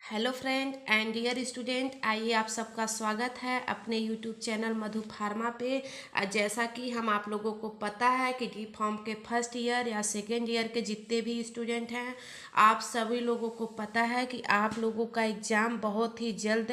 Hello friend and dear student, आइए आप सबका स्वागत है अपने यूट्यूब चैनल मधु फार्मा पे। जैसा कि हम आप लोगों को पता है कि डी फॉर्म के फर्स्ट ईयर या सेकेंड ईयर के जितने भी स्टूडेंट हैं, आप सभी लोगों को पता है कि आप लोगों का एग्ज़ाम बहुत ही जल्द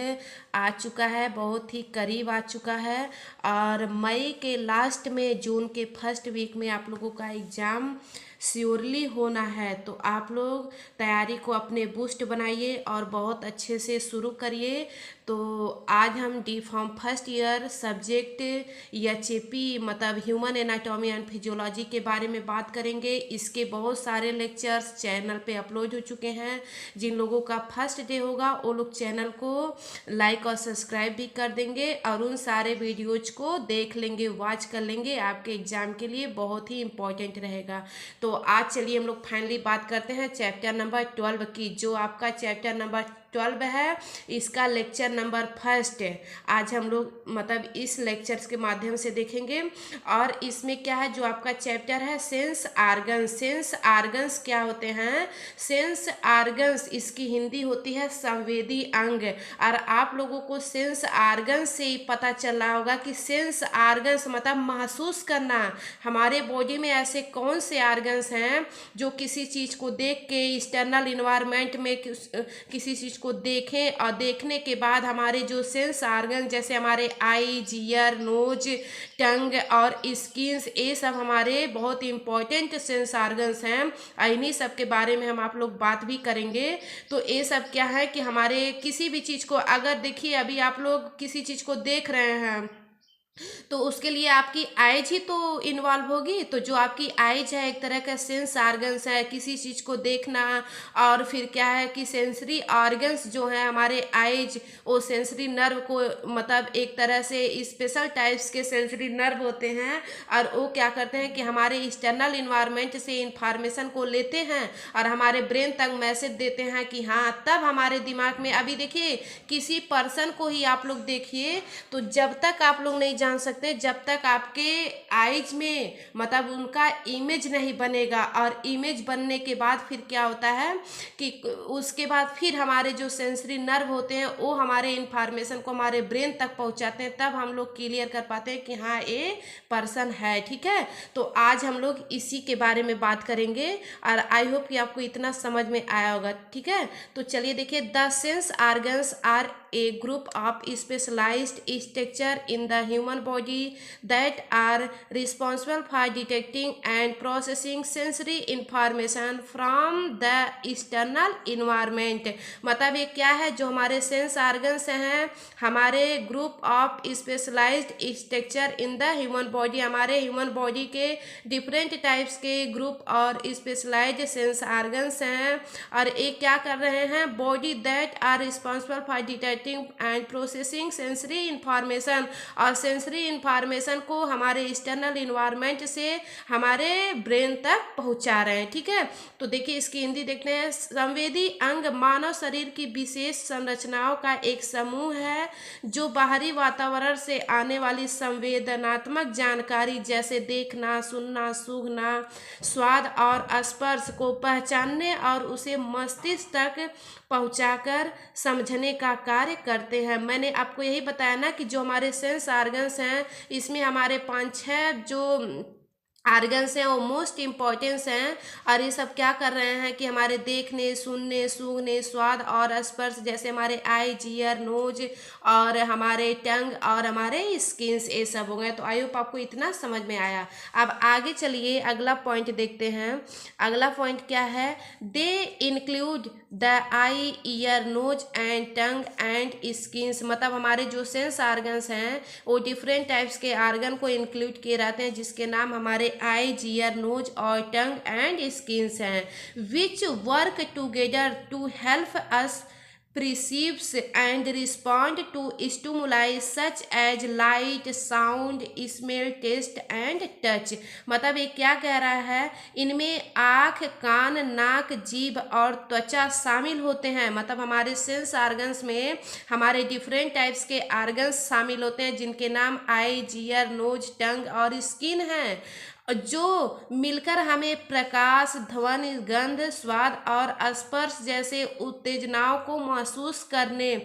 आ चुका है, बहुत ही करीब आ चुका है। और मई के लास्ट में जून के फर्स्ट वीक में आप लोगों का एग्ज़ाम श्योरली होना है। तो आप लोग तैयारी को अपने बूस्ट बनाइए और बहुत अच्छे से शुरू करिए। तो आज हम D form first year subject HAP मतलब ह्यूमन एनाटॉमी एंड फिजियोलॉजी के बारे में बात करेंगे। इसके बहुत सारे लेक्चर्स चैनल पे अपलोड हो चुके हैं। जिन लोगों का फर्स्ट डे होगा वो लोग चैनल को लाइक और सब्सक्राइब भी कर देंगे और उन सारे वीडियोज को देख लेंगे, वॉच कर लेंगे। आपके एग्जाम के लिए बहुत ही इम्पोर्टेंट रहेगा। तो आज चलिए हम लोग फाइनली बात करते हैं चैप्टर नंबर 12 की। जो आपका चैप्टर नंबर 12 है, इसका लेक्चर नंबर फर्स्ट है। आज हम लोग मतलब इस लेक्चर्स के माध्यम से देखेंगे। और इसमें क्या है, जो आपका चैप्टर है सेंस आर्गन्स। सेंस आर्गन्स क्या होते हैं? सेंस आर्गन्स इसकी हिंदी होती है संवेदी अंग। और आप लोगों को सेंस आर्गन्स से ही पता चल रहा होगा कि सेंस आर्गन्स मतलब महसूस करना। हमारे बॉडी में ऐसे कौन से आर्गन्स हैं जो किसी चीज़ को देख के एक्सटर्नल इन्वायरमेंट में किसी चीज़ को देखें और देखने के बाद हमारे जो सेंस आर्गन जैसे हमारे आईज, ईयर, नोज, टंग और स्किन्स, ये सब हमारे बहुत इंपॉर्टेंट सेंस आर्गन्स हैं। इन्हीं सब के बारे में हम आप लोग बात भी करेंगे। तो ये सब क्या है कि हमारे किसी भी चीज़ को अगर देखिए, अभी आप लोग किसी चीज़ को देख रहे हैं तो उसके लिए आपकी आइज ही तो इन्वॉल्व होगी। तो जो आपकी आइज है एक तरह का सेंस ऑर्गन्स है, किसी चीज़ को देखना। और फिर क्या है कि सेंसरी ऑर्गन्स जो है हमारे आइज, वो सेंसरी नर्व को मतलब एक तरह से स्पेशल टाइप्स के सेंसरी नर्व होते हैं। और वो क्या करते हैं कि हमारे एक्सटर्नल इन्वायरमेंट से इंफॉर्मेशन को लेते हैं और हमारे ब्रेन तक मैसेज देते हैं कि हाँ, तब हमारे दिमाग में अभी देखिए किसी पर्सन को ही आप लोग देखिए, तो जब तक आप लोग नहीं जान सकते, जब तक आपके आइज में मतलब उनका इमेज नहीं बनेगा। और इमेज बनने के बाद फिर क्या होता है कि उसके बाद फिर हमारे जो सेंसरी नर्व होते हैं वो हमारे इंफॉर्मेशन को हमारे ब्रेन तक पहुंचाते हैं, तब हम लोग क्लियर कर पाते हैं कि हाँ, ये पर्सन है। ठीक है, तो आज हम लोग इसी के बारे में बात करेंगे और आई होप कि आपको इतना समझ में आया होगा। ठीक है, तो चलिए देखिए, the sense organs are a group of specialized structure in the human body that are responsible for detecting and processing sensory information from the external environment। मतलब ये क्या है, जो हमारे सेंस ऑर्गन्स हैं, हमारे group of specialised structure in the human body, हमारे human body के डिफरेंट टाइप्स के ग्रुप और स्पेशलाइज्ड सेंस ऑर्गन्स हैं। और ये क्या कर रहे हैं, body that are responsible for detecting and processing sensory information. और सेंसरी इंफॉर्मेशन को हमारे एक्सटर्नल इन्वायरमेंट से हमारे ब्रेन तक पहुंचा रहे हैं। ठीक है, तो देखिए इसकी हिंदी देखते हैं। संवेदी अंग मानव शरीर की विशेष संरचनाओं का एक समूह है जो बाहरी वातावरण से आने वाली संवेदनात्मक जानकारी जैसे देखना, सुनना, सूंघना, स्वाद और स्पर्श को पहचानने और उसे मस्तिष्क तक पहुंचाकर समझने का कार्य करते हैं। मैंने आपको यही बताया ना कि जो हमारे सेंस ऑर्गन्स हैं, इसमें हमारे 5-6 जो ऑर्गन्स हैं वो मोस्ट इम्पॉर्टेंस हैं। और ये सब क्या कर रहे हैं कि हमारे देखने, सुनने, सूंघने, स्वाद और स्पर्श जैसे हमारे आईज, ईयर, नोज और हमारे टंग और हमारे स्किन्स, ये सब हो गए। तो आई होप आपको इतना समझ में आया। अब आगे चलिए अगला पॉइंट देखते हैं। अगला पॉइंट क्या है, they include the eye, ear, nose and tongue and skins. मतलब हमारे जो सेंस ऑर्गन्स हैं वो डिफरेंट टाइप्स के ऑर्गन को इंक्लूड किए रहते हैं, जिसके नाम हमारे आईज, ईयर, नोज और टंग एंड स्किन्स हैं, which work together to help us perceives and respond to stimuli such as light, sound, smell, taste and touch। मतलब ये क्या कह रहा है, इनमें आँख, कान, नाक, जीभ और त्वचा शामिल होते हैं। मतलब हमारे सेंस ऑर्गन्स में हमारे डिफरेंट टाइप्स के ऑर्गन्स शामिल होते हैं, जिनके नाम आई, ईयर, नोज, टंग और स्किन हैं। जो मिलकर हमें प्रकाश, ध्वनि, गंध, स्वाद और स्पर्श जैसे उत्तेजनाओं को महसूस करने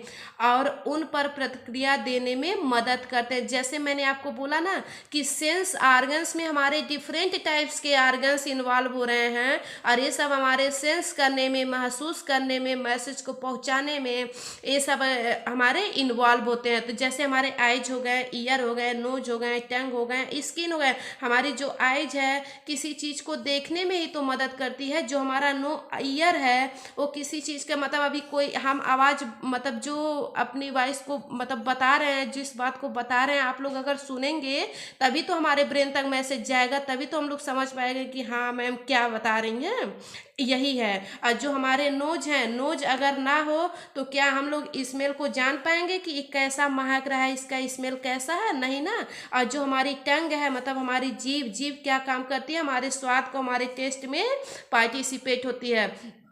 और उन पर प्रतिक्रिया देने में मदद करते हैं। जैसे मैंने आपको बोला ना कि सेंस ऑर्गन्स में हमारे डिफरेंट टाइप्स के ऑर्गन्स इन्वॉल्व हो रहे हैं और ये सब हमारे सेंस करने में, महसूस करने में, मैसेज को पहुंचाने में ये सब हमारे इन्वॉल्व होते हैं। तो जैसे हमारे आइज हो गए, ईयर हो गए, नोज हो गए, टंग हो गए, स्किन हो गए। हमारी जो आइज है किसी चीज़ को देखने में ही तो मदद करती है। जो हमारा नो ईयर है वो किसी चीज़ का मतलब अभी कोई हम आवाज़ मतलब जो अपनी वॉइस को मतलब बता रहे हैं, जिस बात को बता रहे हैं आप लोग अगर सुनेंगे तभी तो हमारे ब्रेन तक मैसेज जाएगा, तभी तो हम लोग समझ पाएंगे कि हाँ मैम क्या बता रही हैं। यही है। और जो हमारे नोज हैं, नोज अगर ना हो तो क्या हम लोग स्मेल को जान पाएंगे कि ये कैसा महक रहा है, इसका स्मेल कैसा है? नहीं ना। और जो हमारी टंग है मतलब हमारी जीभ, जीभ क्या काम करती है? हमारे स्वाद को, हमारे टेस्ट में पार्टिसिपेट होती है।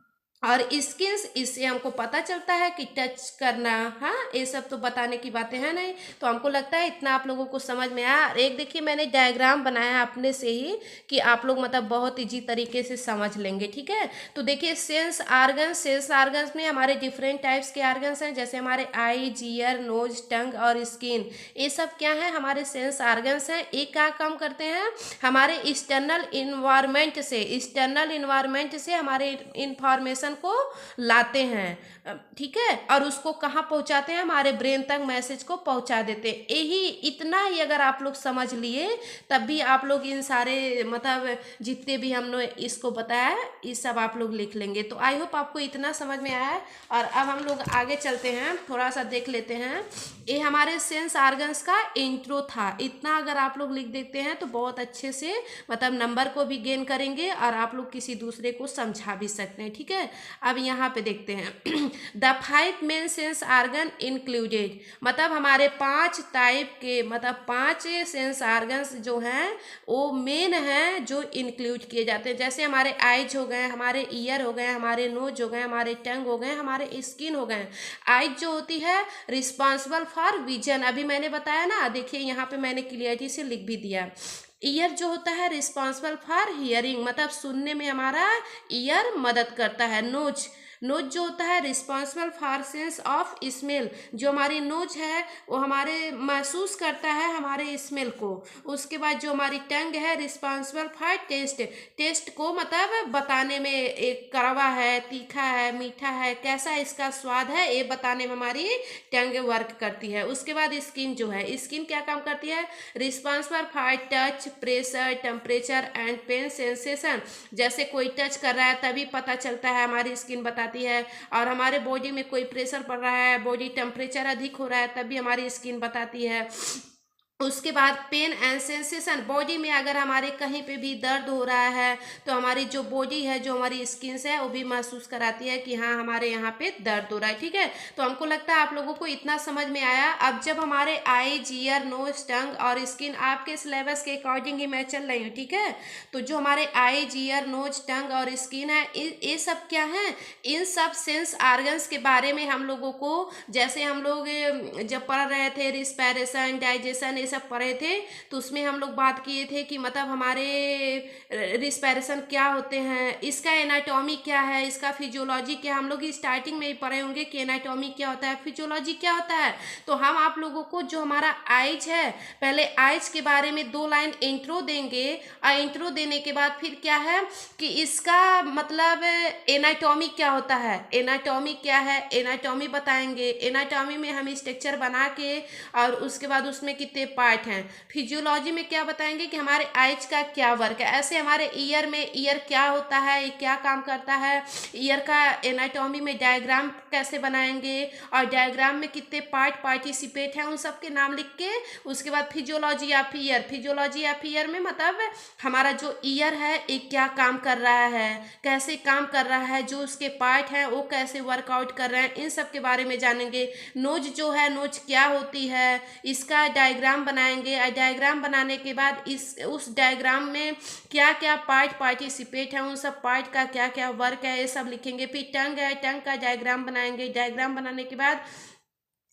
और स्किन्स, इससे हमको पता चलता है कि टच करना, हाँ ये सब तो बताने की बातें हैं नहीं। तो हमको लगता है इतना आप लोगों को समझ में आया। और एक देखिए मैंने डायग्राम बनाया अपने से ही कि आप लोग मतलब बहुत ईजी तरीके से समझ लेंगे, ठीक है। तो देखिए सेंस आर्गन्स, सेंस आर्गन्स में हमारे डिफरेंट टाइप्स के आर्गन्स हैं। जैसे हमारे आई, ईयर, नोज, टंग और स्किन, ये सब क्या है? हमारे सेंस आर्गन्स हैं। ये क्या काम करते हैं? हमारे एक्सटर्नल इन्वायरमेंट से, एक्सटर्नल इन्वायरमेंट से हमारे इंफॉर्मेशन को लाते हैं, ठीक है, और उसको कहाँ पहुँचाते हैं? हमारे ब्रेन तक मैसेज को पहुँचा देते हैं। यही इतना ही अगर आप लोग समझ लिए तब भी आप लोग इन सारे मतलब जितने भी हमने इसको बताया है ये सब आप लोग लिख लेंगे। तो आई होप आपको इतना समझ में आया है। और अब हम लोग आगे चलते हैं, थोड़ा सा देख लेते हैं। ये हमारे सेंस ऑर्गन्स का इंट्रो था। इतना अगर आप लोग लिख देते हैं तो बहुत अच्छे से मतलब नंबर को भी गेन करेंगे और आप लोग किसी दूसरे को समझा भी सकते हैं, ठीक है। अब यहाँ पे देखते हैं the 5 main sense organ included, मतलब हमारे 5 टाइप के मतलब 5 सेंस ऑर्गन्स जो हैं वो मेन हैं जो इंक्लूड किए जाते हैं। जैसे हमारे आइज हो गए, हमारे ईयर हो गए, हमारे नोज हो गए, हमारे टंग हो गए, हमारे स्किन हो गए। आइज जो होती है रिस्पॉन्सिबल फॉर विजन, अभी मैंने बताया ना, देखिए यहाँ पे मैंने क्लियरिटी से लिख भी दिया। ईयर जो होता है रिस्पॉन्सिबल फॉर हियरिंग, मतलब सुनने में हमारा ईयर मदद करता है। नोज, नोज जो होता है responsible for sense of smell, जो हमारी नोज है वो हमारे महसूस करता है हमारे स्मेल को। उसके बाद जो हमारी टंग है रिस्पॉन्सिबल फॉर टेस्ट, टेस्ट को मतलब बताने में, एक कड़वा है, तीखा है, मीठा है, कैसा इसका स्वाद है ये बताने में हमारी टंग वर्क करती है। उसके बाद स्किन जो है, स्किन क्या काम करती है? Responsible for touch, pressure, temperature and pain sensation, जैसे कोई टच कर रहा है तभी पता चलता है, हमारी स्किन बताती है। और हमारे बॉडी में कोई प्रेशर पड़ रहा है, बॉडी टेम्परेचर अधिक हो रहा है तभी हमारी स्किन बताती है। उसके बाद पेन एंड सेंसेशन, बॉडी में अगर हमारे कहीं पे भी दर्द हो रहा है तो हमारी जो बॉडी है, जो हमारी स्किन है वो भी महसूस कराती है कि हाँ हमारे यहाँ पे दर्द हो रहा है, ठीक है। तो हमको लगता है आप लोगों को इतना समझ में आया। अब जब हमारे आईज, ईयर, नोज, टंग और स्किन आपके सिलेबस के अकॉर्डिंग ही मैं चल रही हूँ, ठीक है। तो जो हमारे आईज, ईयर, नोज, टंग और स्किन है ये सब क्या है? इन सब सेंस ऑर्गन्स के बारे में हम लोगों को, जैसे हम लोग जब पढ़ रहे थे रिस्पायरेशन, डाइजेशन ये सब पढ़े थे तो उसमें हम लोग बात किए थे कि मतलब हमारे रिस्पायरेशन क्या होते हैं, इसका एनाटॉमी क्या है, इसका फिजियोलॉजी क्या। हम लोग स्टार्टिंग में ही पढ़े होंगे कि एनाटॉमी क्या होता है, फिजियोलॉजी क्या होता है। तो हम आप लोगों को जो हमारा आइज है, पहले आइज के बारे में 2 लाइन इंट्रो देंगे और इंट्रो देने के बाद फिर क्या है कि इसका मतलब एनाटॉमी क्या होता है, एनाटॉमी क्या है, एनाटॉमी बताएंगे। एनाटॉमी में हम स्ट्रक्चर बना के और उसके बाद उसमें कितने पार्ट हैं। फिजियोलॉजी में क्या बताएंगे कि हमारे आइज का क्या वर्क है। ऐसे हमारे ईयर में ईयर क्या होता है, ये क्या काम करता है, ईयर का एनाटॉमी में डायग्राम कैसे बनाएंगे और डायग्राम में कितने पार्ट पार्टिसिपेट हैं उन सब के नाम लिख के। उसके बाद physiology of year, physiology of year में मतलब हमारा जो ईयर है ये क्या काम कर रहा है, कैसे काम कर रहा है, जो उसके पार्ट हैं वो कैसे वर्कआउट कर रहे हैं, इन सब के बारे में जानेंगे। नोज जो है, नोज क्या होती है, इसका डायग्राम बनाएंगे और डायग्राम बनाने के बाद उस डायग्राम में क्या क्या पार्ट पार्टिसिपेट है, उन सब पार्ट का क्या क्या वर्क है ये सब लिखेंगे। फिर टंग है, टंग का डायग्राम बनाएंगे। डायग्राम बनाने के बाद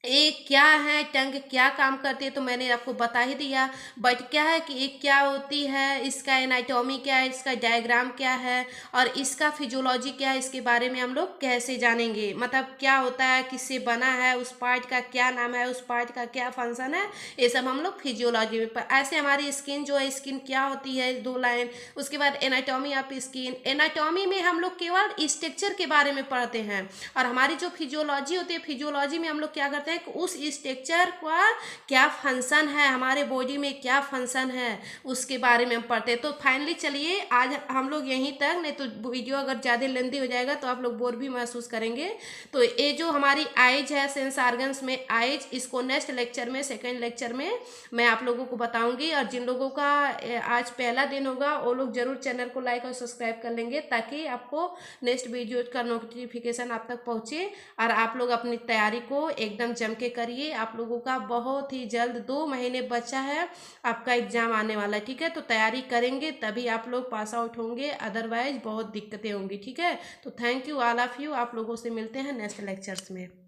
एक क्या है, टंग क्या काम करती है, तो मैंने आपको बता ही दिया। बट क्या है कि एक क्या होती है, इसका एनाटॉमी क्या है, इसका डायग्राम क्या है और इसका फिजियोलॉजी क्या है, इसके बारे में हम लोग कैसे जानेंगे। मतलब क्या होता है, किससे बना है, उस पार्ट का क्या नाम है, उस पार्ट का क्या फंक्शन है, ये सब हम लोग फिजियोलॉजी में ऐसे हमारी स्किन जो है, स्किन क्या होती है, 2 लाइन। उसके बाद एनाटॉमी ऑफ स्किन, एनाटॉमी में हम लोग केवल स्ट्रक्चर के बारे में पढ़ते हैं और हमारी जो फिजियोलॉजी होती है, फिजियोलॉजी में हम लोग क्या करते हैं कि उस स्ट्रक्चर का क्या फंक्शन है, हमारे बॉडी में क्या फंक्शन है, उसके बारे में हम पढ़ते हैं। तो फाइनली चलिए आज हम लोग यहीं तक, नहीं तो वीडियो अगर ज़्यादा लेंदी हो जाएगा तो आप लोग बोर भी महसूस करेंगे। तो ये जो हमारी आइज है, सेंस ऑर्गन्स में आइज, इसको नेक्स्ट लेक्चर में, सेकेंड लेक्चर में मैं आप लोगों को बताऊंगी। और जिन लोगों का आज पहला दिन होगा वो लोग जरूर चैनल को लाइक और सब्सक्राइब कर लेंगे, ताकि आपको नेक्स्ट वीडियो का नोटिफिकेशन आप तक पहुँचे और आप लोग अपनी तैयारी को एकदम जम के करिए। आप लोगों का बहुत ही जल्द 2 महीने बचा है, आपका एग्जाम आने वाला है। ठीक है, तो तैयारी करेंगे तभी आप लोग पास आउट होंगे, अदरवाइज बहुत दिक्कतें होंगी। ठीक है, तो thank you all of you. आप लोगों से मिलते हैं नेक्स्ट लेक्चर्स में।